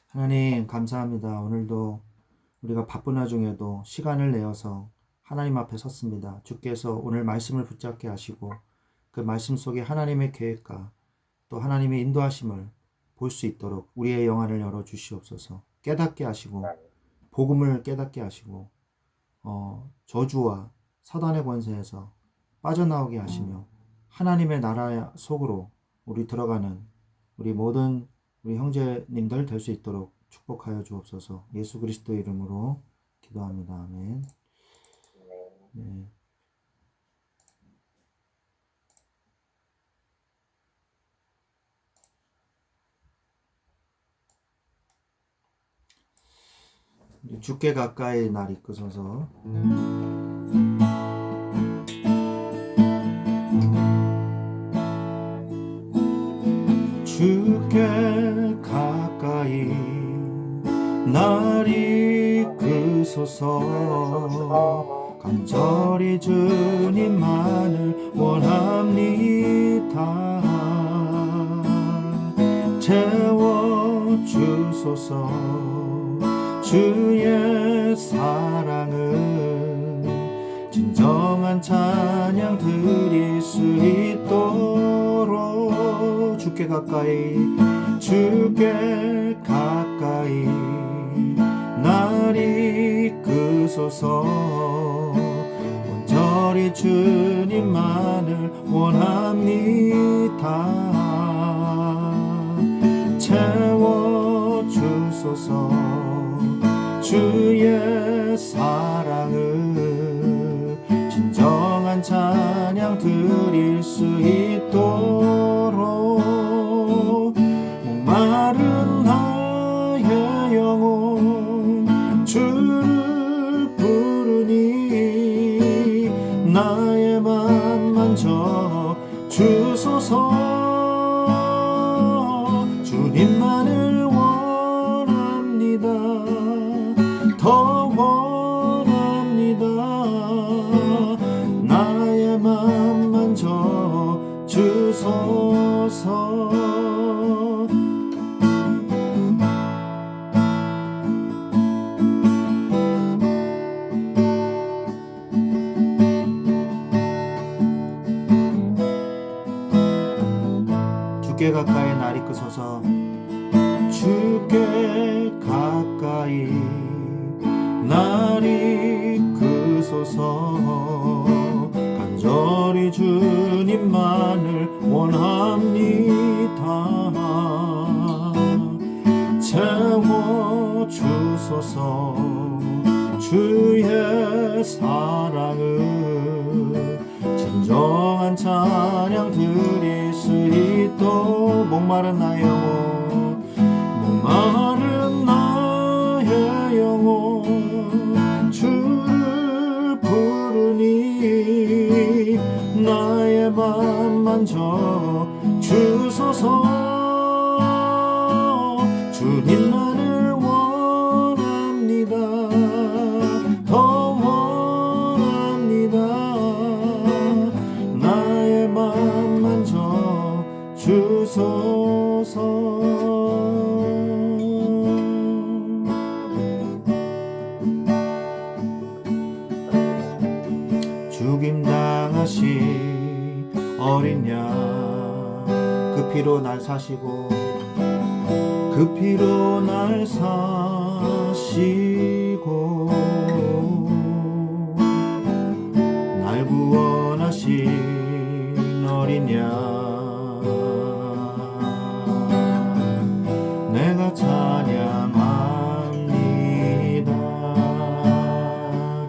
하나님 감사합니다. 오늘도 우리가 바쁜 와중에도 시간을 내어서 하나님 앞에 섰습니다. 주께서 오늘 말씀을 붙잡게 하시고 그 말씀 속에 하나님의 계획과 또 하나님의 인도하심을 볼 수 있도록 우리의 영안을 열어 주시옵소서. 깨닫게 하시고 복음을 깨닫게 하시고 저주와 사단의 권세에서 빠져나오게 하시며 하나님의 나라 속으로 우리 들어가는 우리 모든 우리 형제님들 될 수 있도록 축복하여 주옵소서. 예수 그리스도의 이름으로 기도합니다. 아멘. 네. 주께 가까이 날 이끄소서. 주께 가까이 날 이끄소서. 간절히 주님만을 원합니다. 채워주소서. 주의 사랑을 진정한 찬양 드릴 수 있도록 주께 가까이 날 이끄소서. 온전히 주님만을 원합니다. 채워주소서. 주의 사랑을 진정한 찬양 드릴 수 있도록 목마른 나의 영혼 주를 부르니 나의 맘 만져 주소서. 주님만을 원합니다. 더 원합니다. 나의 맘 만져 주소서. 주께 가까이 날 이끄소서. 주께 가까이 날 이끄소서. 간절히 주님만을 원합니다. 채워주소서. 주의 사랑을 진정한 찬양 드릴 수 있도록 목마른 나의 영혼 목마른 나의 영혼 주를 부르니 나의 맘 만져 주소서. 주님만을 원합니다. 더 원합니다. 나의 맘 만져 주소서. 죽임당하신 어린 양 그 피로 날 사시고 그 피로 날 사시고 날 구원하신 어린 양 내가 찬양합니다.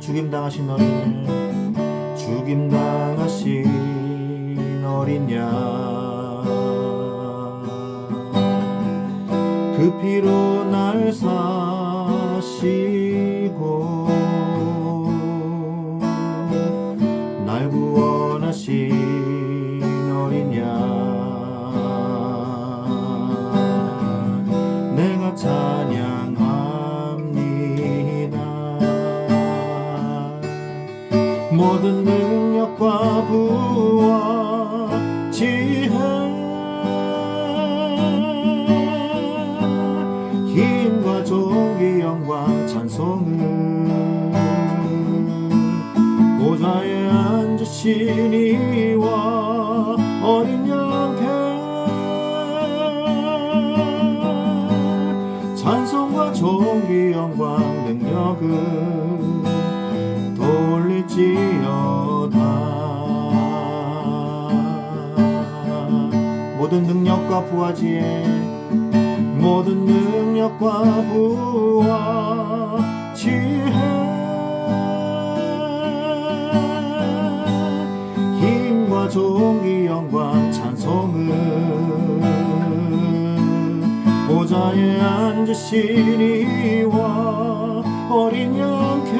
죽임당하신 어린 양 죽임당하신 어린 양 그 피로 날 사시고 날 구원하신 어린 양 내가 찬양합니다. 모든 능력과 부와 지혜 힘 영광 찬송은 보좌에 앉으신 이와 어린 양께 찬송과 존귀 영광 능력은 돌릴지어다. 모든 능력과 부하지에 모든 능력과 부하 지혜 힘과 존귀 영광 찬송은 보좌에 앉으신 이와 어린 양께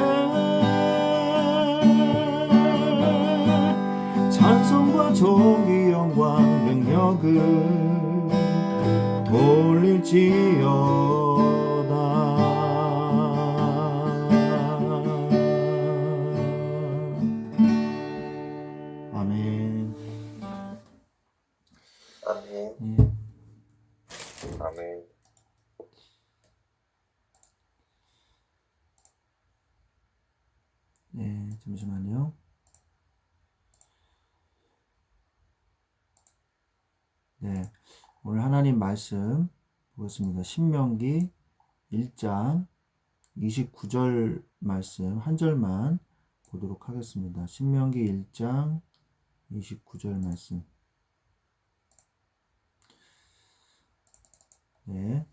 찬송과 존귀 영광 능력은 돌릴지어다. 아멘. 아멘. 네. 아멘. 네, 잠시만요. 네, 오늘 하나님 말씀 보겠습니다. 신명기 1장 29절 말씀 한 절만 보도록 하겠습니다. 신명기 1장 29절 말씀. 네,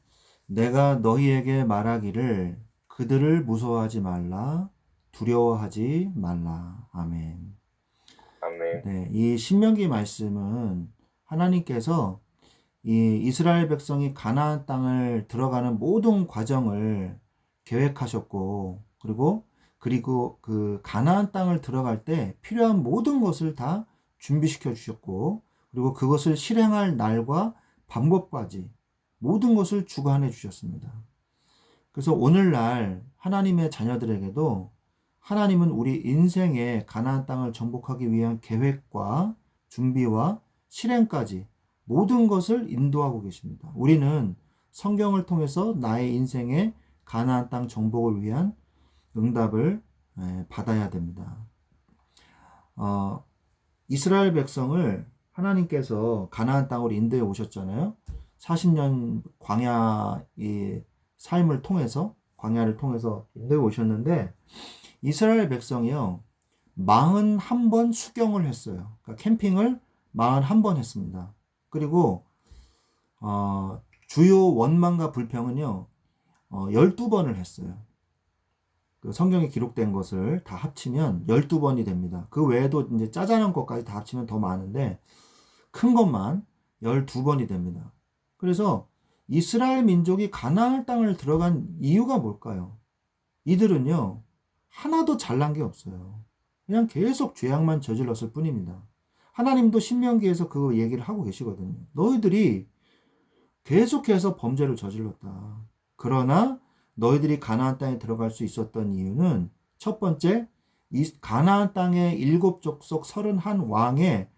내가 너희에게 말하기를 그들을 무서워하지 말라, 두려워하지 말라. 아멘. 아멘. 네, 이 신명기 말씀은 하나님께서 이 이스라엘 백성이 가나안 땅을 들어가는 모든 과정을 계획하셨고, 그리고 그 가나안 땅을 들어갈 때 필요한 모든 것을 다 준비시켜 주셨고, 그리고 그것을 실행할 날과 방법까지 모든 것을 주관해 주셨습니다. 그래서 오늘날 하나님의 자녀들에게도 하나님은 우리 인생의 가나안 땅을 정복하기 위한 계획과 준비와 실행까지 모든 것을 인도하고 계십니다. 우리는 성경을 통해서 나의 인생의 가나안 땅 정복을 위한 응답을 받아야 됩니다. 이스라엘 백성을 하나님께서 가나안 땅으로 인도해 오셨잖아요. 40년 광야의 삶을 통해서, 광야를 통해서 인도해 오셨는데, 이스라엘 백성이요 41번 수경을 했어요. 그러니까 캠핑을 41번 했습니다. 그리고 주요 원망과 불평은요 12번을 했어요. 그 성경에 기록된 것을 다 합치면 12번이 됩니다. 그 외에도 이제 짜잘한 것까지 다 합치면 더 많은데 큰 것만 12번이 됩니다. 그래서 이스라엘 민족이 가나안 땅을 들어간 이유가 뭘까요? 이들은요 하나도 잘난 게 없어요. 그냥 계속 죄악만 저질렀을 뿐입니다. 하나님도 신명기에서 그 얘기를 하고 계시거든요. 너희들이 계속해서 범죄를 저질렀다. 그러나 너희들이 가나안 땅에 들어갈 수 있었던 이유는 첫 번째, 이 가나안 땅의 7족속 31왕의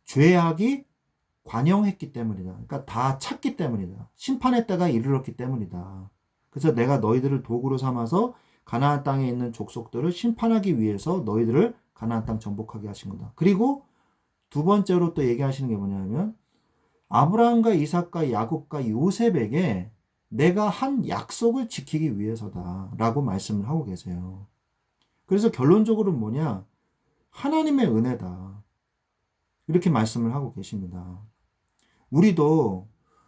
죄악이 관영했기 때문이다. 그러니까 다 찼기 때문이다. 심판의 때가 이르렀기 때문이다. 그래서 내가 너희들을 도구로 삼아서 가나안 땅에 있는 족속들을 심판하기 위해서 너희들을 가나안 땅 정복하게 하신 거다. 그리고 두 번째로 또 얘기하시는 게 뭐냐면 아브라함과 이삭과 야곱과 요셉에게 내가 한 약속을 지키기 위해서다 라고 말씀을 하고 계세요. 그래서 결론적으로는 뭐냐? 하나님의 은혜다. 이렇게 말씀을 하고 계십니다. 우리도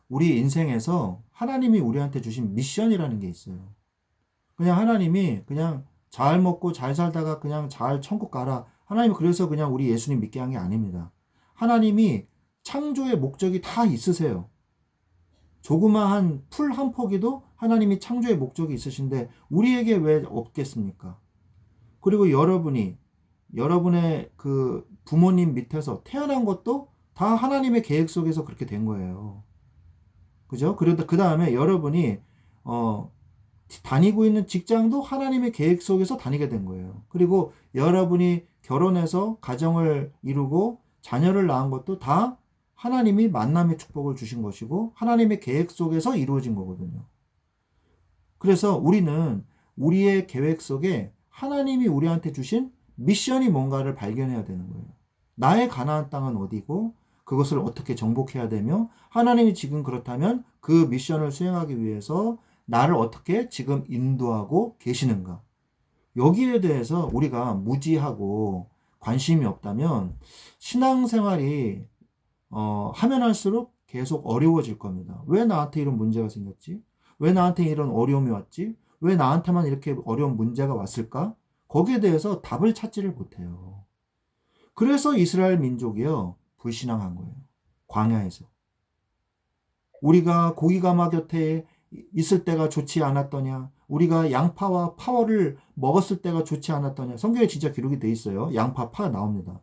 우리 인생에서 하나님이 우리한테 주신 미션이라는 게 있어요. 그냥 하나님이 그냥 잘 먹고 잘 살다가 그냥 잘 천국 가라. 하나님이 그래서 그냥 우리 예수님 믿게 한 게 아닙니다. 하나님이 창조의 목적이 다 있으세요. 조그마한 풀 한 포기도 하나님이 창조의 목적이 있으신데 우리에게 왜 없겠습니까? 그리고 여러분의 그 부모님 밑에서 태어난 것도 다 하나님의 계획 속에서 그렇게 된 거예요. 그죠? 그러다 그 다음에 여러분이 다니고 있는 직장도 하나님의 계획 속에서 다니게 된 거예요. 그리고 여러분이 결혼해서 가정을 이루고 자녀를 낳은 것도 다 하나님이 만남의 축복을 주신 것이고 하나님의 계획 속에서 이루어진 거거든요. 그래서 우리는 우리의 계획 속에 하나님이 우리한테 주신 미션이 뭔가를 발견해야 되는 거예요. 나의 가나안 땅은 어디고 그것을 어떻게 정복해야 되며 하나님이 지금 그렇다면 그 미션을 수행하기 위해서 나를 어떻게 지금 인도하고 계시는가. 여기에 대해서 우리가 무지하고 관심이 없다면 신앙생활이 하면 할수록 계속 어려워질 겁니다. 왜 나한테 이런 문제가 생겼지? 왜 나한테 이런 어려움이 왔지? 왜 나한테만 이렇게 어려운 문제가 왔을까? 거기에 대해서 답을 찾지를 못해요. 그래서 이스라엘 민족이요, 불신앙한 거예요. 광야에서. 우리가 고기가마 곁에 있을 때가 좋지 않았더냐? 우리가 양파와 파워를 먹었을 때가 좋지 않았더냐? 성경에 진짜 기록이 돼 있어요. 양파, 파 나옵니다.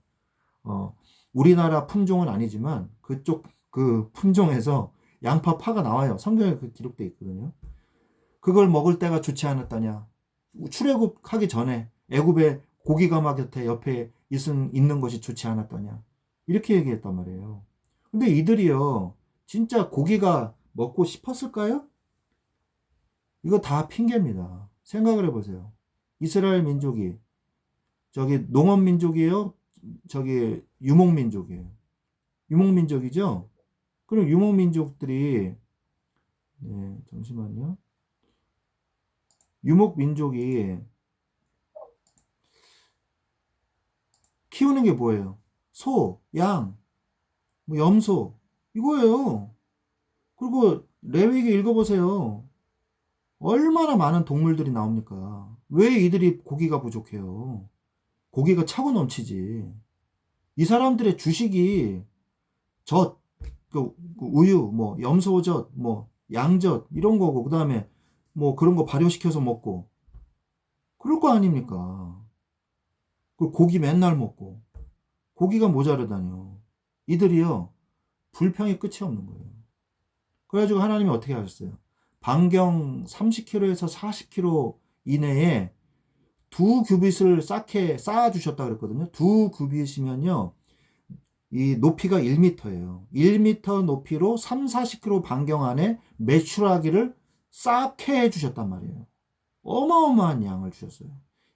우리나라 품종은 아니지만 그쪽 그 품종에서 양파, 파가 나와요. 성경에 그 기록돼 있거든요. 그걸 먹을 때가 좋지 않았더냐? 출애굽하기 전에 애굽의 고기가마 곁에 옆에 있는 것이 좋지 않았더냐? 이렇게 얘기했단 말이에요. 근데 이들이요, 진짜 고기가 먹고 싶었을까요? 이거 다 핑계입니다. 생각을 해보세요. 이스라엘 민족이 저기 농업민족이에요? 저기 유목민족이에요. 유목민족이죠? 그럼 유목민족들이 네, 잠시만요. 유목민족이 키우는 게 뭐예요? 소, 양, 뭐 염소 이거예요. 그리고 레위기 읽어보세요. 얼마나 많은 동물들이 나옵니까? 왜 이들이 고기가 부족해요? 고기가 차고 넘치지. 이 사람들의 주식이 젖, 그 우유, 뭐 염소젖, 뭐 양젖 이런 거고, 그 다음에 뭐 그런 거 발효시켜서 먹고 그럴 거 아닙니까? 그 고기 맨날 먹고 고기가 모자르다뇨. 이들이요 불평이 끝이 없는 거예요. 그래가지고 하나님이 어떻게 하셨어요? 반경 30km에서 40km 이내에 두 규빗을 쌓게 쌓아주셨다 그랬거든요. 두 규빗이면요, 이 높이가 1m예요. 1m 높이로 3, 40km 반경 안에 매출하기를 쌓게 해주셨단 말이에요. 어마어마한 양을 주셨어요.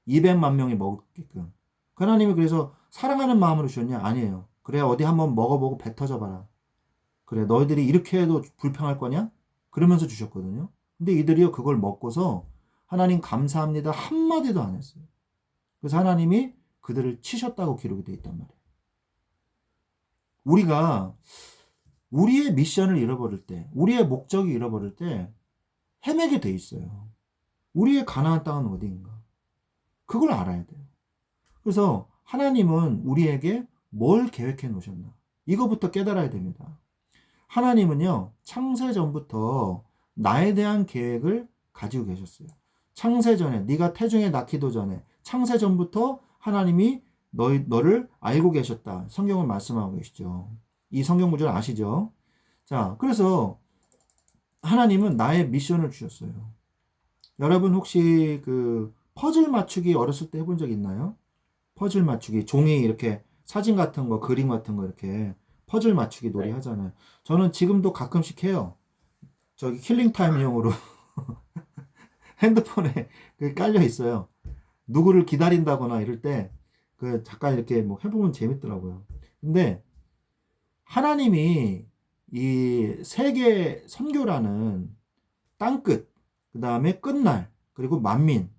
200만 명이 먹게끔. 하나님이 그래서 사랑하는 마음으로 주셨냐? 아니에요. 그래, 어디 한번 먹어보고 배 터져봐라. 그래, 너희들이 이렇게 해도 불평할 거냐? 그러면서 주셨거든요. 근데 이들이요, 그걸 먹고서 하나님 감사합니다 한마디도 안 했어요. 그래서 하나님이 그들을 치셨다고 기록이 되어 있단 말이에요. 우리가 우리의 미션을 잃어버릴 때, 우리의 목적이 잃어버릴 때 헤매게 돼 있어요. 우리의 가나안 땅은 어디인가? 그걸 알아야 돼요. 그래서 하나님은 우리에게 뭘 계획해 놓으셨나? 이거부터 깨달아야 됩니다. 하나님은요, 창세전부터 나에 대한 계획을 가지고 계셨어요. 창세전에, 네가 태중에 낳기도 전에, 창세전부터 하나님이 너를 알고 계셨다. 성경을 말씀하고 계시죠. 이 성경 구절 아시죠? 자, 그래서 하나님은 나의 미션을 주셨어요. 여러분 혹시 그 퍼즐 맞추기 어렸을 때 해본 적 있나요? 퍼즐 맞추기, 종이 이렇게 사진 같은 거, 그림 같은 거 이렇게 퍼즐 맞추기 놀이 하잖아요. 저는 지금도 가끔씩 해요. 저기 킬링타임용으로 핸드폰에 깔려 있어요. 누구를 기다린다거나 이럴 때 그 잠깐 이렇게 뭐 해보면 재밌더라고요. 근데 하나님이 이 세계 선교라는 땅끝, 그 다음에 끝날, 그리고 만민,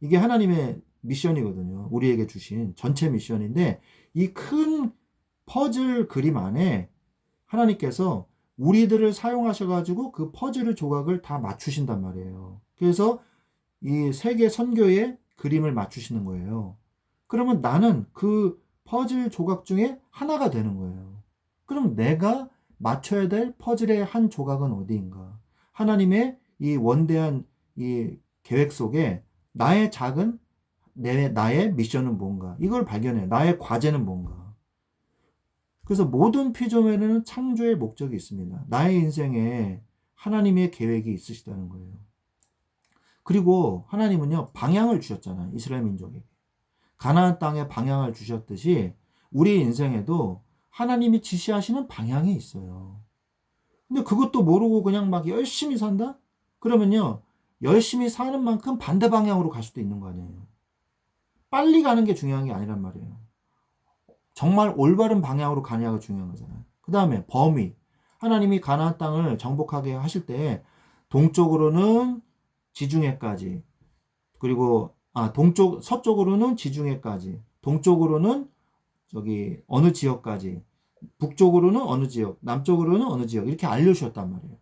이게 하나님의 미션이거든요. 우리에게 주신 전체 미션인데 이 큰 퍼즐 그림 안에 하나님께서 우리들을 사용하셔가지고 그 퍼즐 조각을 다 맞추신단 말이에요. 그래서 이 세계 선교의 그림을 맞추시는 거예요. 그러면 나는 그 퍼즐 조각 중에 하나가 되는 거예요. 그럼 내가 맞춰야 될 퍼즐의 한 조각은 어디인가? 하나님의 이 원대한 이 계획 속에 나의 작은 나의 미션은 뭔가? 이걸 발견해. 나의 과제는 뭔가? 그래서 모든 피조물에는 창조의 목적이 있습니다. 나의 인생에 하나님의 계획이 있으시다는 거예요. 그리고 하나님은요, 방향을 주셨잖아요. 이스라엘 민족에게. 가나안 땅에 방향을 주셨듯이 우리 인생에도 하나님이 지시하시는 방향이 있어요. 근데 그것도 모르고 그냥 막 열심히 산다? 그러면요, 열심히 사는 만큼 반대 방향으로 갈 수도 있는 거 아니에요. 빨리 가는 게 중요한 게 아니란 말이에요. 정말 올바른 방향으로 가냐가 중요한 거잖아요. 그 다음에 범위. 하나님이 가나안 땅을 정복하게 하실 때 동쪽으로는 지중해까지, 그리고 서쪽으로는 지중해까지, 동쪽으로는 저기 어느 지역까지, 북쪽으로는 어느 지역, 남쪽으로는 어느 지역, 이렇게 알려주셨단 말이에요.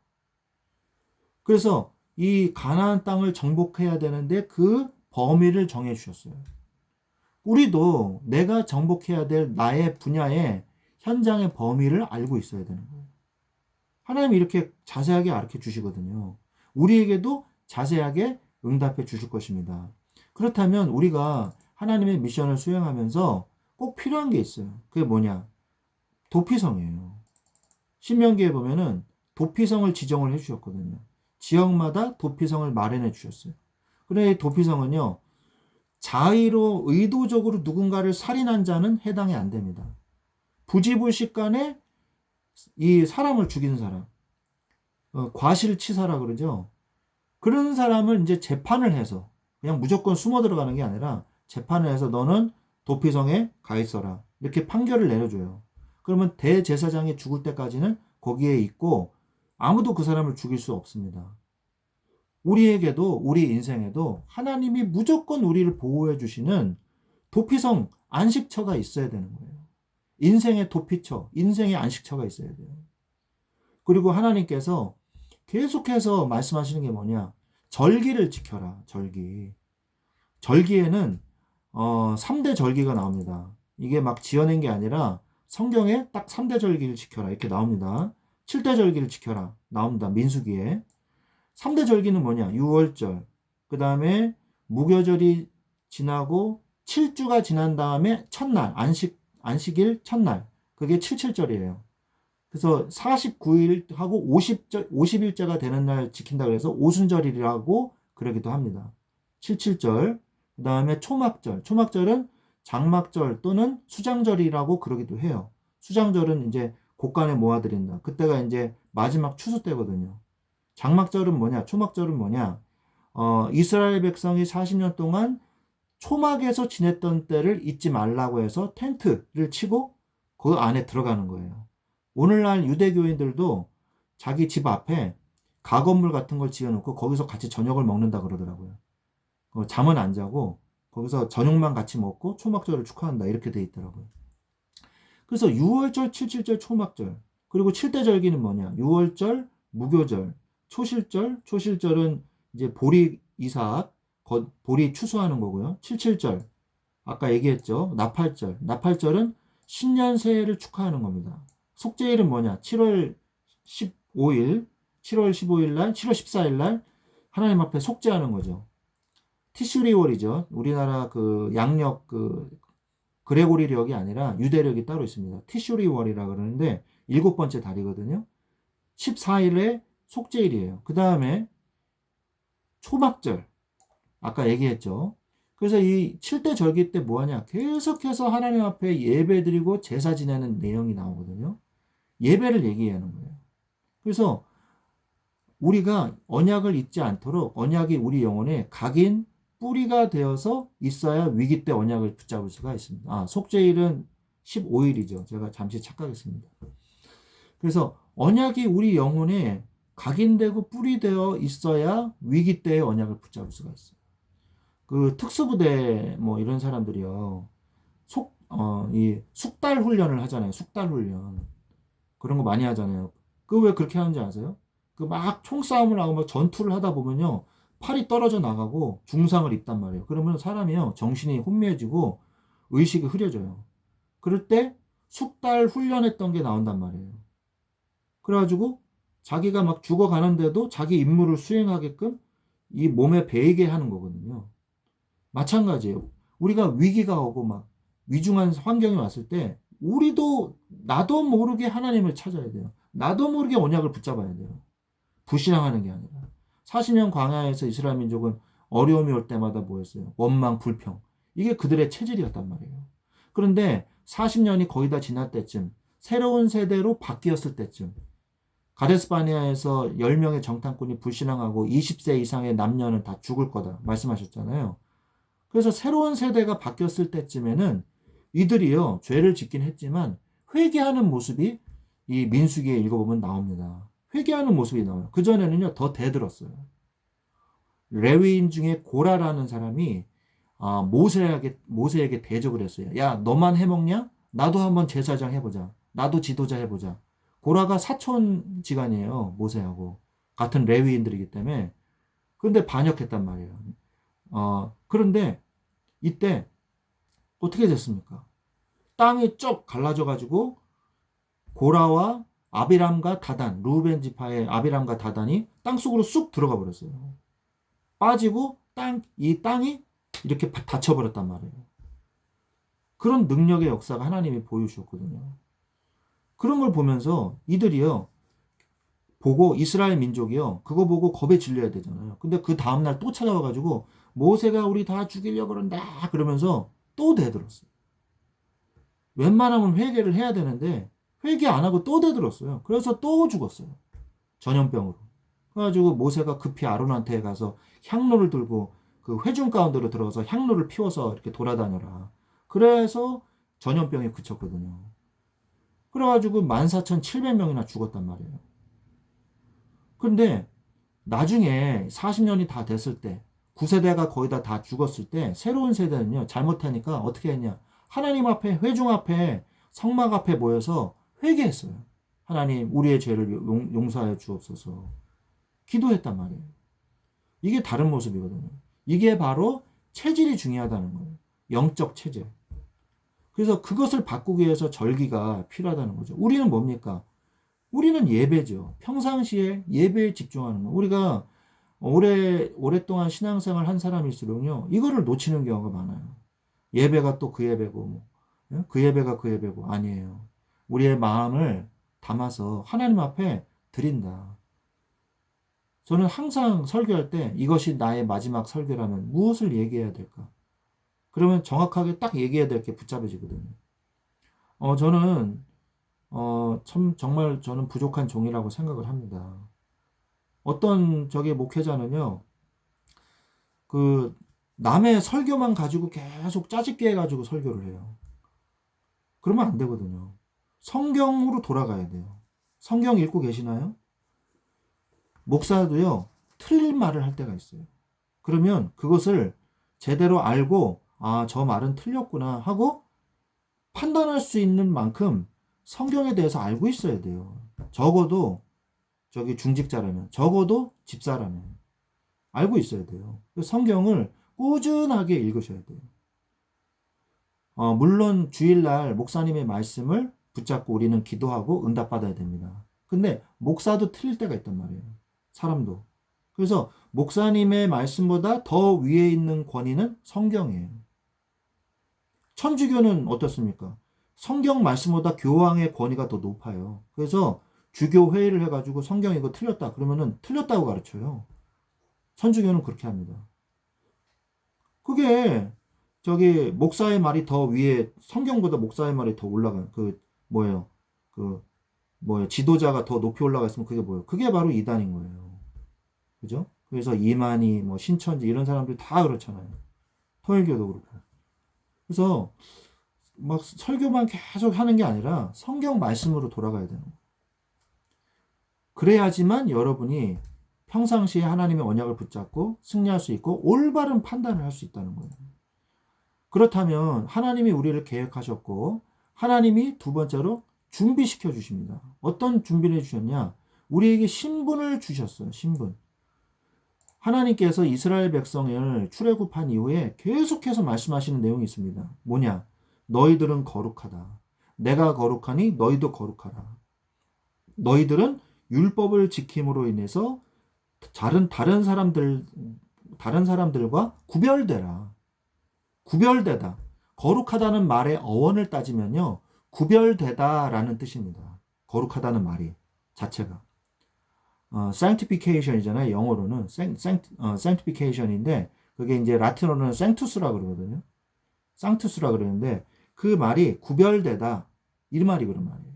그래서 이 가나안 땅을 정복해야 되는데 그 범위를 정해 주셨어요. 우리도 내가 정복해야 될 나의 분야의 현장의 범위를 알고 있어야 되는 거예요. 하나님이 이렇게 자세하게 가르쳐 주시거든요. 우리에게도 자세하게 응답해 주실 것입니다. 그렇다면 우리가 하나님의 미션을 수행하면서 꼭 필요한 게 있어요. 그게 뭐냐? 도피성이에요. 신명기에 보면은 도피성을 지정을 해 주셨거든요. 지역마다 도피성을 마련해 주셨어요. 그런데 이 도피성은요, 자의로 의도적으로 누군가를 살인한 자는 해당이 안 됩니다. 부지불식간에 이 사람을 죽인 사람, 과실치사라 그러죠. 그런 사람을 이제 재판을 해서 그냥 무조건 숨어 들어가는 게 아니라 재판을 해서 너는 도피성에 가 있어라, 이렇게 판결을 내려줘요. 그러면 대제사장이 죽을 때까지는 거기에 있고 아무도 그 사람을 죽일 수 없습니다. 우리에게도, 우리 인생에도 하나님이 무조건 우리를 보호해 주시는 도피성, 안식처가 있어야 되는 거예요. 인생의 도피처, 인생의 안식처가 있어야 돼요. 그리고 하나님께서 계속해서 말씀하시는 게 뭐냐? 절기를 지켜라, 절기. 절기에는 3대 절기가 나옵니다. 이게 막 지어낸 게 아니라 성경에 딱 3대 절기를 지켜라 이렇게 나옵니다. 7대 절기를 지켜라 나옵니다. 민수기에. 3대 절기는 뭐냐? 6월절, 그 다음에 무교절이 지나고 7주가 지난 다음에 첫날, 안식일 첫날, 그게 77절이에요. 그래서 49일하고 50일째가 되는 날 지킨다 그래서 오순절이라고 그러기도 합니다. 77절, 그 다음에 초막절, 초막절은 장막절 또는 수장절이라고 그러기도 해요. 수장절은 이제 곳간에 모아드린다. 그때가 이제 마지막 추수 때거든요. 장막절은 뭐냐? 초막절은 뭐냐? 이스라엘 백성이 40년 동안 초막에서 지냈던 때를 잊지 말라고 해서 텐트를 치고 그 안에 들어가는 거예요. 오늘날 유대교인들도 자기 집 앞에 가건물 같은 걸 지어놓고 거기서 같이 저녁을 먹는다 그러더라고요. 잠은 안 자고 거기서 저녁만 같이 먹고 초막절을 축하한다 이렇게 돼 있더라고요. 그래서 6월절, 77절, 초막절, 그리고 7대 절기는 뭐냐? 6월절, 무교절, 초실절, 초실절은 이제 보리 이삭, 보리 추수하는 거고요. 77절, 아까 얘기했죠. 나팔절, 나팔절은 신년 새해를 축하하는 겁니다. 속죄일은 뭐냐? 7월 15일, 7월 15일 날, 7월 14일 날 하나님 앞에 속죄하는 거죠. 티슈리월이죠. 우리나라 그 양력 그 그레고리력이 아니라 유대력이 따로 있습니다. 티슈리월이라 그러는데 7번째 달이거든요. 14일에 속죄일이에요. 그 다음에 초막절, 아까 얘기했죠. 그래서 이 7대 절기 때 뭐하냐? 계속해서 하나님 앞에 예배드리고 제사 지내는 내용이 나오거든요. 예배를 얘기하는 거예요. 그래서 우리가 언약을 잊지 않도록 언약이 우리 영혼에 각인 뿌리가 되어서 있어야 위기 때 언약을 붙잡을 수가 있습니다. 속죄일은 15일이죠. 제가 잠시 착각했습니다. 그래서 언약이 우리 영혼에 각인되고 뿌리되어 있어야 위기 때의 언약을 붙잡을 수가 있어요. 그 특수부대 뭐 이런 사람들이요. 이 숙달 훈련을 하잖아요. 숙달 훈련. 그런 거 많이 하잖아요. 그 왜 그렇게 하는지 아세요? 그 막 총싸움을 하고 막 전투를 하다 보면요. 팔이 떨어져 나가고 중상을 입단 말이에요. 그러면 사람이요. 정신이 혼미해지고 의식이 흐려져요. 그럴 때 숙달 훈련했던 게 나온단 말이에요. 그래가지고 자기가 막 죽어가는데도 자기 임무를 수행하게끔 이 몸에 배이게 하는 거거든요. 마찬가지예요. 우리가 위기가 오고 막 위중한 환경이 왔을 때 우리도 나도 모르게 하나님을 찾아야 돼요. 나도 모르게 언약을 붙잡아야 돼요. 불신앙하는 게 아니라. 40년 광야에서 이스라엘 민족은 어려움이 올 때마다 뭐였어요? 원망, 불평. 이게 그들의 체질이었단 말이에요. 그런데 40년이 거의 다 지날 때쯤, 새로운 세대로 바뀌었을 때쯤, 가데스바네아에서 10명의 정탐꾼이 불신앙하고 20세 이상의 남녀는 다 죽을 거다 말씀하셨잖아요. 그래서 새로운 세대가 바뀌었을 때쯤에는 이들이요 죄를 짓긴 했지만 회개하는 모습이 이 민수기에 읽어보면 나옵니다. 회개하는 모습이 나와요. 그전에는요 더 대들었어요. 레위인 중에 고라라는 사람이 모세에게 대적을 했어요. 야, 너만 해먹냐? 나도 한번 제사장 해보자. 나도 지도자 해보자. 고라가 사촌지간이에요. 모세하고. 같은 레위인들이기 때문에. 그런데 반역했단 말이에요. 그런데 이때 어떻게 됐습니까? 땅이 쭉 갈라져가지고 고라와 아비람과 다단, 루벤 지파의 아비람과 다단이 땅속으로 쑥 들어가 버렸어요. 빠지고 이 땅이 이렇게 닫혀버렸단 말이에요. 그런 능력의 역사가 하나님이 보여주셨거든요. 그런 걸 보면서 이들이요, 보고 이스라엘 민족이요, 그거 보고 겁에 질려야 되잖아요. 근데 그 다음날 또 찾아와가지고 모세가 우리 다 죽이려고 그런다 그러면서 또 대들었어요. 웬만하면 회개를 해야 되는데 회개 안 하고 또 대들었어요. 그래서 또 죽었어요. 전염병으로. 그래가지고 모세가 급히 아론한테 가서 향로를 들고 그 회중 가운데로 들어가서 향로를 피워서 이렇게 돌아다녀라. 그래서 전염병이 그쳤거든요. 그래가지고 14,700명이나 죽었단 말이에요. 그런데 나중에 40년이 다 됐을 때 9세대가 거의 다 죽었을 때 새로운 세대는요 잘못하니까 어떻게 했냐. 하나님 앞에 회중 앞에 성막 앞에 모여서 회개했어요. 하나님 우리의 죄를 용서하여 주옵소서. 기도했단 말이에요. 이게 다른 모습이거든요. 이게 바로 체질이 중요하다는 거예요. 영적 체질. 그래서 그것을 바꾸기 위해서 절기가 필요하다는 거죠. 우리는 뭡니까? 우리는 예배죠. 평상시에 예배에 집중하는 거. 우리가 오랫동안 신앙생활 한 사람일수록요, 이거를 놓치는 경우가 많아요. 예배가 또 그 예배고, 그 예배가 그 예배고, 아니에요. 우리의 마음을 담아서 하나님 앞에 드린다. 저는 항상 설교할 때 이것이 나의 마지막 설교라면 무엇을 얘기해야 될까? 그러면 정확하게 딱 얘기해야 될 게 붙잡혀지거든요. 저는 참 정말 저는 부족한 종이라고 생각을 합니다. 어떤 목회자는요, 그 남의 설교만 가지고 계속 짜집게 해가지고 설교를 해요. 그러면 안 되거든요. 성경으로 돌아가야 돼요. 성경 읽고 계시나요? 목사도요, 틀린 말을 할 때가 있어요. 그러면 그것을 제대로 알고, 저 말은 틀렸구나 하고 판단할 수 있는 만큼 성경에 대해서 알고 있어야 돼요. 적어도 중직자라면, 적어도 집사라면 알고 있어야 돼요. 성경을 꾸준하게 읽으셔야 돼요. 물론 주일날 목사님의 말씀을 붙잡고 우리는 기도하고 응답받아야 됩니다. 근데 목사도 틀릴 때가 있단 말이에요. 사람도. 그래서 목사님의 말씀보다 더 위에 있는 권위는 성경이에요. 천주교는 어떻습니까? 성경 말씀보다 교황의 권위가 더 높아요. 그래서 주교 회의를 해가지고 성경 이거 틀렸다 그러면은 틀렸다고 가르쳐요. 천주교는 그렇게 합니다. 그게 목사의 말이 더 위에, 성경보다 목사의 말이 더 올라간 지도자가 더 높이 올라가 있으면 그게 뭐예요? 그게 바로 이단인 거예요. 그죠? 그래서 이만희, 신천지 이런 사람들이 다 그렇잖아요. 통일교도 그렇고. 그래서 막 설교만 계속 하는 게 아니라 성경 말씀으로 돌아가야 되는 거예요. 그래야지만 여러분이 평상시에 하나님의 언약을 붙잡고 승리할 수 있고 올바른 판단을 할 수 있다는 거예요. 그렇다면 하나님이 우리를 계획하셨고 하나님이 두 번째로 준비시켜 주십니다. 어떤 준비를 해주셨냐? 우리에게 신분을 주셨어요. 신분. 하나님께서 이스라엘 백성을 출애굽한 이후에 계속해서 말씀하시는 내용이 있습니다. 뭐냐? 너희들은 거룩하다. 내가 거룩하니 너희도 거룩하라. 너희들은 율법을 지킴으로 인해서 다른 사람들과 구별되라. 구별되다. 거룩하다는 말의 어원을 따지면요, 구별되다라는 뜻입니다. 거룩하다는 말이 자체가. sanctification이잖아요. 영어로는 sanctification인데 그게 이제 라틴어로는 sanctus라 그러거든요. sanctus라 그러는데 그 말이 구별되다 이 말이 그런 말이에요.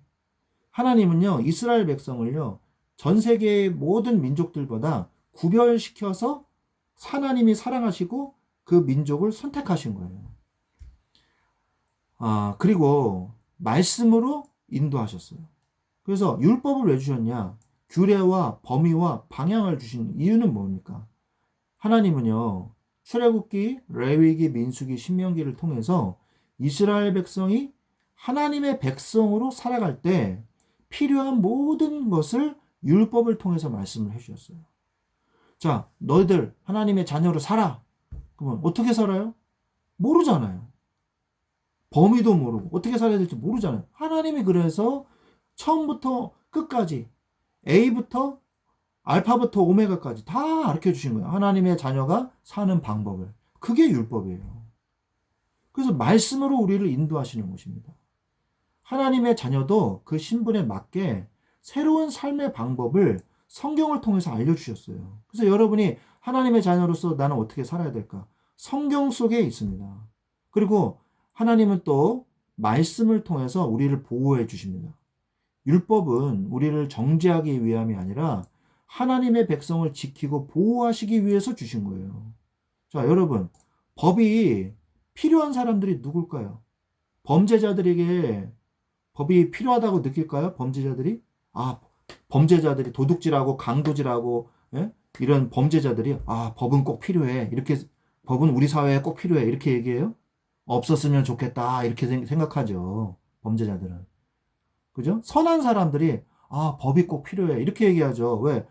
하나님은요 이스라엘 백성을요 전 세계의 모든 민족들보다 구별시켜서 하나님이 사랑하시고 그 민족을 선택하신 거예요. 그리고 말씀으로 인도하셨어요. 그래서 율법을 왜 주셨냐? 규례와 범위와 방향을 주신 이유는 뭡니까? 하나님은요, 출애굽기, 레위기, 민수기, 신명기를 통해서 이스라엘 백성이 하나님의 백성으로 살아갈 때 필요한 모든 것을 율법을 통해서 말씀을 해주셨어요. 자, 너희들 하나님의 자녀로 살아. 그러면 어떻게 살아요? 모르잖아요. 범위도 모르고 어떻게 살아야 될지 모르잖아요. 하나님이 그래서 처음부터 끝까지 A부터 알파부터 오메가까지 다 가르쳐 주신 거예요. 하나님의 자녀가 사는 방법을. 그게 율법이에요. 그래서 말씀으로 우리를 인도하시는 것입니다. 하나님의 자녀도 그 신분에 맞게 새로운 삶의 방법을 성경을 통해서 알려주셨어요. 그래서 여러분이 하나님의 자녀로서 나는 어떻게 살아야 될까? 성경 속에 있습니다. 그리고 하나님은 또 말씀을 통해서 우리를 보호해 주십니다. 율법은 우리를 정죄하기 위함이 아니라 하나님의 백성을 지키고 보호하시기 위해서 주신 거예요. 자, 여러분, 법이 필요한 사람들이 누굴까요? 범죄자들에게 법이 필요하다고 느낄까요? 범죄자들이? 범죄자들이 도둑질하고 강도질하고 이런 범죄자들이 법은 꼭 필요해. 이렇게 법은 우리 사회에 꼭 필요해. 이렇게 얘기해요? 없었으면 좋겠다. 이렇게 생각하죠. 범죄자들은. 그죠? 선한 사람들이 법이 꼭 필요해. 이렇게 얘기하죠. 왜?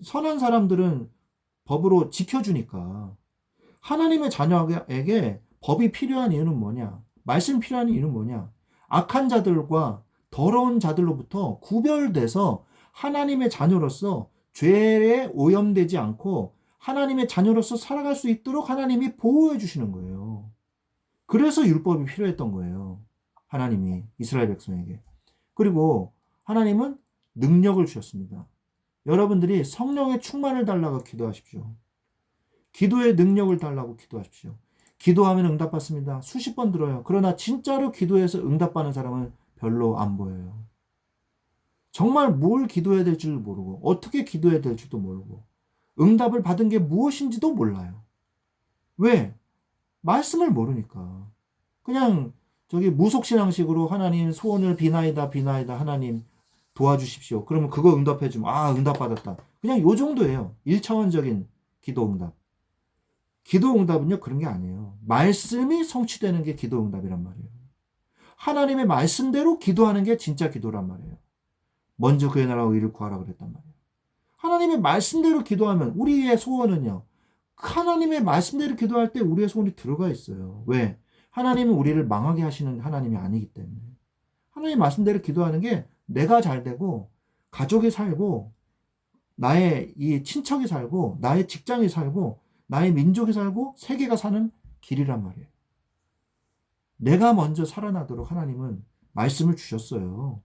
선한 사람들은 법으로 지켜주니까. 하나님의 자녀에게 법이 필요한 이유는 뭐냐? 말씀 필요한 이유는 뭐냐? 악한 자들과 더러운 자들로부터 구별돼서 하나님의 자녀로서 죄에 오염되지 않고 하나님의 자녀로서 살아갈 수 있도록 하나님이 보호해 주시는 거예요. 그래서 율법이 필요했던 거예요. 하나님이 이스라엘 백성에게. 그리고 하나님은 능력을 주셨습니다. 여러분들이 성령의 충만을 달라고 기도하십시오. 기도의 능력을 달라고 기도하십시오. 기도하면 응답받습니다. 수십 번 들어요. 그러나 진짜로 기도해서 응답받는 사람은 별로 안 보여요. 정말 뭘 기도해야 될지를 모르고 어떻게 기도해야 될지도 모르고 응답을 받은 게 무엇인지도 몰라요. 왜? 말씀을 모르니까. 그냥 무속신앙식으로 하나님 소원을 비나이다 하나님 도와주십시오. 그러면 그거 응답해 주면 응답받았다. 그냥 요 정도예요. 1차원적인 기도 응답. 기도 응답은요 그런 게 아니에요. 말씀이 성취되는 게 기도 응답이란 말이에요. 하나님의 말씀대로 기도하는 게 진짜 기도란 말이에요. 먼저 그의 나라와 의를 구하라 그랬단 말이에요. 하나님의 말씀대로 기도하면 우리의 소원은요. 하나님의 말씀대로 기도할 때 우리의 소원이 들어가 있어요. 왜? 하나님은 우리를 망하게 하시는 하나님이 아니기 때문에. 하나님 말씀대로 기도하는 게 내가 잘 되고 가족이 살고 나의 이 친척이 살고 나의 직장이 살고 나의 민족이 살고 세계가 사는 길이란 말이에요. 내가 먼저 살아나도록 하나님은 말씀을 주셨어요.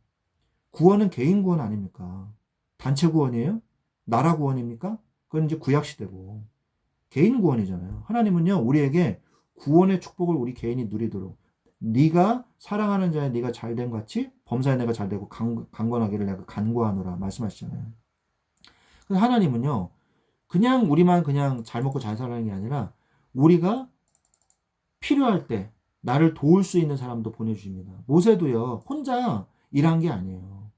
구원은 개인 구원 아닙니까? 단체 구원이에요? 나라 구원입니까? 그건 이제 구약시대고 개인 구원이잖아요. 하나님은요 우리에게 구원의 축복을 우리 개인이 누리도록 네가 사랑하는 자에 네가 잘됨 같이 범사에 내가 잘되고 강건하기를 내가 간구하노라 말씀하시잖아요. 그래서 하나님은요 그냥 우리만 그냥 잘 먹고 잘 살아가는 게 아니라 우리가 필요할 때 나를 도울 수 있는 사람도 보내주십니다. 모세도요 혼자 일한 게 아니에요.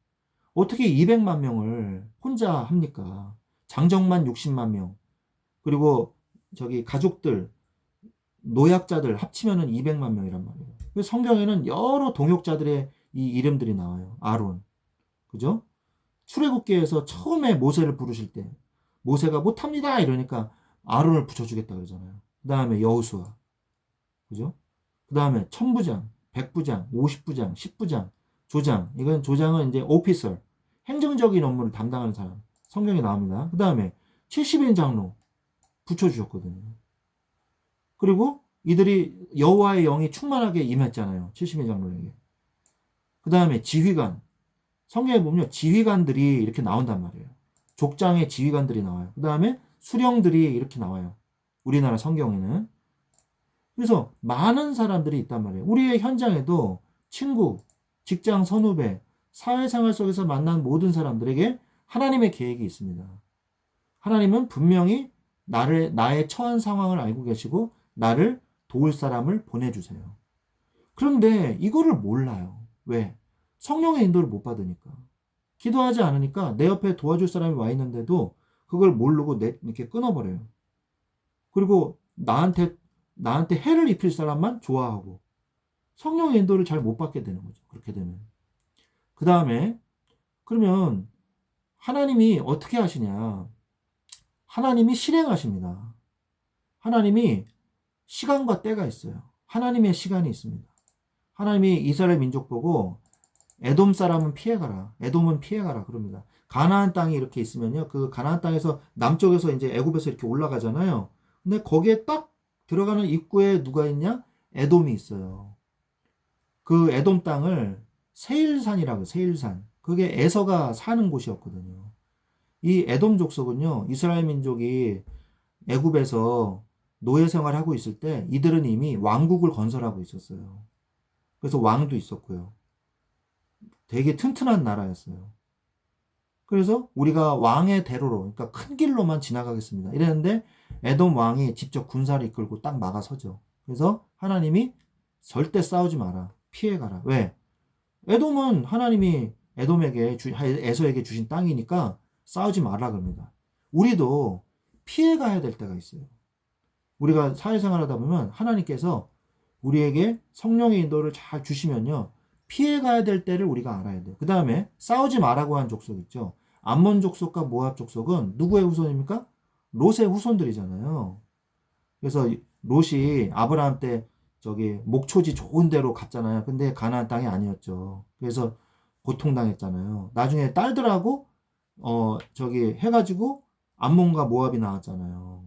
어떻게 200만 명을 혼자 합니까? 장정만 60만 명 그리고 가족들 노약자들 합치면은 200만 명이란 말이에요. 성경에는 여러 동역자들의 이 이름들이 나와요. 아론, 그죠? 출애굽기에서 처음에 모세를 부르실 때 모세가 못합니다 이러니까 아론을 붙여주겠다 그러잖아요. 그 다음에 여호수아, 그죠? 그 다음에 천부장, 백부장, 50부장, 10부장, 조장. 이건 조장은 이제 오피서, 행정적인 업무를 담당하는 사람. 성경에 나옵니다. 그 다음에 70인 장로 붙여주셨거든요. 그리고 이들이 여호와의 영이 충만하게 임했잖아요. 70인 장로에게. 그 다음에 지휘관. 성경에 보면 지휘관들이 이렇게 나온단 말이에요. 족장의 지휘관들이 나와요. 그 다음에 수령들이 이렇게 나와요. 우리나라 성경에는. 그래서 많은 사람들이 있단 말이에요. 우리의 현장에도 친구, 직장 선후배, 사회생활 속에서 만난 모든 사람들에게 하나님의 계획이 있습니다. 하나님은 분명히 나의 처한 상황을 알고 계시고 나를 도울 사람을 보내주세요. 그런데 이거를 몰라요. 왜? 성령의 인도를 못 받으니까. 기도하지 않으니까 내 옆에 도와줄 사람이 와 있는데도 그걸 모르고 이렇게 끊어버려요. 그리고 나한테 해를 입힐 사람만 좋아하고 성령의 인도를 잘 못 받게 되는 거죠. 그렇게 되면. 그 다음에 그러면 하나님이 어떻게 하시냐? 하나님이 실행하십니다. 하나님이 시간과 때가 있어요. 하나님의 시간이 있습니다. 하나님이 이스라엘 민족 보고 에돔 사람은 피해가라. 에돔은 피해가라. 그럽니다. 가나안 땅이 이렇게 있으면요. 그 가나안 땅에서 남쪽에서 이제 애굽에서 이렇게 올라가잖아요. 근데 거기에 딱 들어가는 입구에 누가 있냐? 에돔이 있어요. 그 에돔 땅을 세일산이라고, 세일산. 그게 에서가 사는 곳이었거든요. 이 에돔 족속은요, 이스라엘 민족이 애굽에서 노예 생활하고 있을 때 이들은 이미 왕국을 건설하고 있었어요. 그래서 왕도 있었고요. 되게 튼튼한 나라였어요. 그래서 우리가 왕의 대로로, 그러니까 큰 길로만 지나가겠습니다. 이랬는데 에돔 왕이 직접 군사를 이끌고 딱 막아서죠. 그래서 하나님이 절대 싸우지 마라. 피해가라. 왜? 에돔은 하나님이 에서에게 주신 땅이니까 싸우지 말라 그럽니다. 우리도 피해가야 될 때가 있어요. 우리가 사회생활 하다 보면 하나님께서 우리에게 성령의 인도를 잘 주시면요. 피해가야 될 때를 우리가 알아야 돼요. 그 다음에 싸우지 말라고 한 족속 있죠. 암몬 족속과 모압 족속은 누구의 후손입니까? 롯의 후손들이잖아요. 그래서 롯이 아브라함 때 목초지 좋은 데로 갔잖아요. 근데 가나안 땅이 아니었죠. 그래서 고통당했잖아요. 나중에 딸들하고 해가지고 암몬과 모압이 나왔잖아요.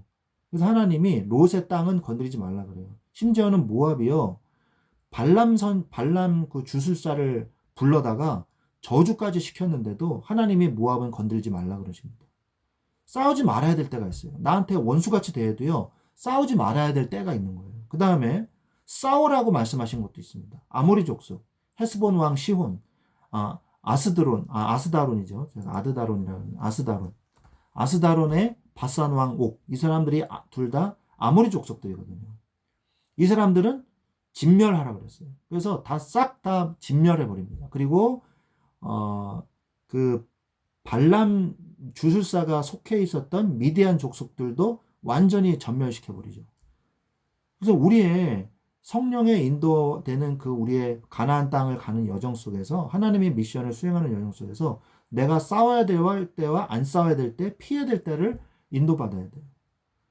그래서 하나님이 롯의 땅은 건드리지 말라 그래요. 심지어는 모압이요. 발람 그 주술사를 불러다가 저주까지 시켰는데도 하나님이 모압은 건들지 말라 그러십니다. 싸우지 말아야 될 때가 있어요. 나한테 원수같이 대해도요. 싸우지 말아야 될 때가 있는 거예요. 그 다음에 싸우라고 말씀하신 것도 있습니다. 아모리 족속, 헤스본 왕 시혼, 아스다론이죠. 아드다론이라는 아스다론의 바산 왕 옥. 이 사람들이 둘 다 아모리 족속들이거든요. 이 사람들은 진멸하라 그랬어요. 그래서 싹 다 진멸해 버립니다. 그리고 그 발람 주술사가 속해 있었던 미디안 족속들도 완전히 전멸시켜 버리죠. 그래서 우리의 성령의 인도되는 그 우리의 가나안 땅을 가는 여정 속에서 하나님의 미션을 수행하는 여정 속에서 내가 싸워야 될 때와 안 싸워야 될 때, 피해야 될 때를 인도받아야 돼요.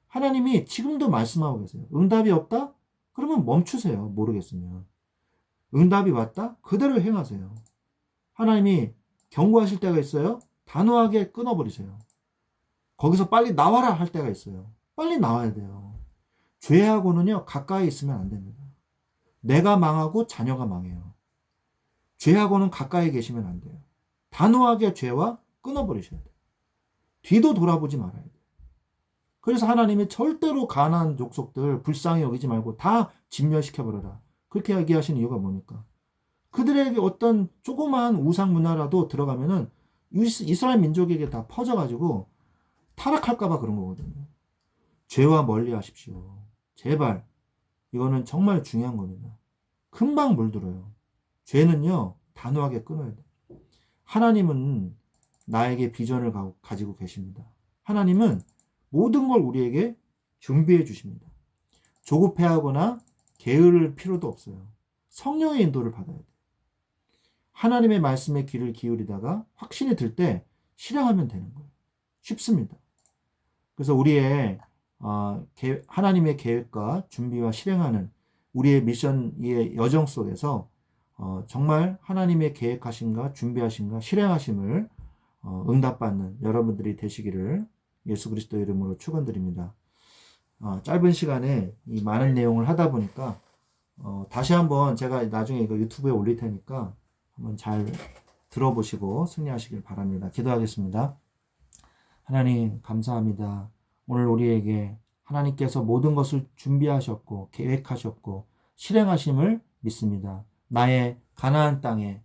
하나님이 지금도 말씀하고 계세요. 응답이 없다? 그러면 멈추세요. 모르겠으면. 응답이 왔다? 그대로 행하세요. 하나님이 경고하실 때가 있어요. 단호하게 끊어버리세요. 거기서 빨리 나와라 할 때가 있어요. 빨리 나와야 돼요. 죄하고는요, 가까이 있으면 안 됩니다. 내가 망하고 자녀가 망해요. 죄하고는 가까이 계시면 안 돼요. 단호하게 죄와 끊어버리셔야 돼요. 뒤도 돌아보지 말아야 돼요. 그래서 하나님이 절대로 가나안 족속들 불쌍히 여기지 말고 다 진멸시켜버려라. 그렇게 얘기하시는 이유가 뭡니까? 그들에게 어떤 조그마한 우상 문화라도 들어가면은 이스라엘 민족에게 다 퍼져가지고 타락할까봐 그런 거거든요. 죄와 멀리 하십시오. 제발. 이거는 정말 중요한 겁니다. 금방 물들어요. 죄는요, 단호하게 끊어야 돼요. 하나님은 나에게 비전을 가지고 계십니다. 하나님은 모든 걸 우리에게 준비해 주십니다. 조급해하거나 게으를 필요도 없어요. 성령의 인도를 받아야 돼요. 하나님의 말씀에 귀를 기울이다가 확신이 들 때 실행하면 되는 거예요. 쉽습니다. 그래서 우리의 하나님의 계획과 준비와 실행하는 우리의 미션의 여정 속에서 정말 하나님의 계획하신가 준비하신가 실행하심을 응답받는 여러분들이 되시기를 예수 그리스도 이름으로 축원드립니다. 짧은 시간에 이 많은 내용을 하다 보니까 다시 한번 제가 나중에 이거 유튜브에 올릴 테니까 한번 잘 들어보시고 승리하시길 바랍니다. 기도하겠습니다. 하나님 감사합니다. 오늘 우리에게 하나님께서 모든 것을 준비하셨고 계획하셨고 실행하심을 믿습니다. 나의 가나안 땅에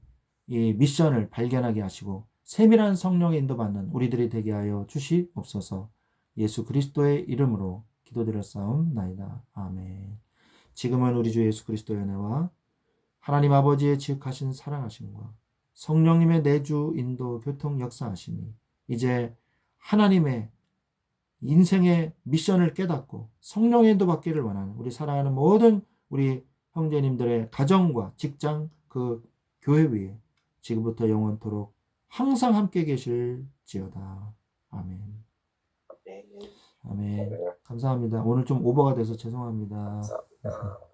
이 미션을 발견하게 하시고 세밀한 성령의 인도받는 우리들이 되게 하여 주시옵소서. 예수 그리스도의 이름으로 기도드렸사옵나이다. 아멘. 지금은 우리 주 예수 그리스도의 은혜와 하나님 아버지의 지극하신 사랑하심과 성령님의 내주 인도 교통 역사하심이 이제 하나님의 인생의 미션을 깨닫고 성령의 인도받기를 원하는 우리 사랑하는 모든 우리 형제님들의 가정과 직장 그 교회 위에 지금부터 영원토록 항상 함께 계실지어다. 아멘. 아멘. 아멘. 감사합니다. 오늘 좀 오버가 돼서 죄송합니다. 감사합니다.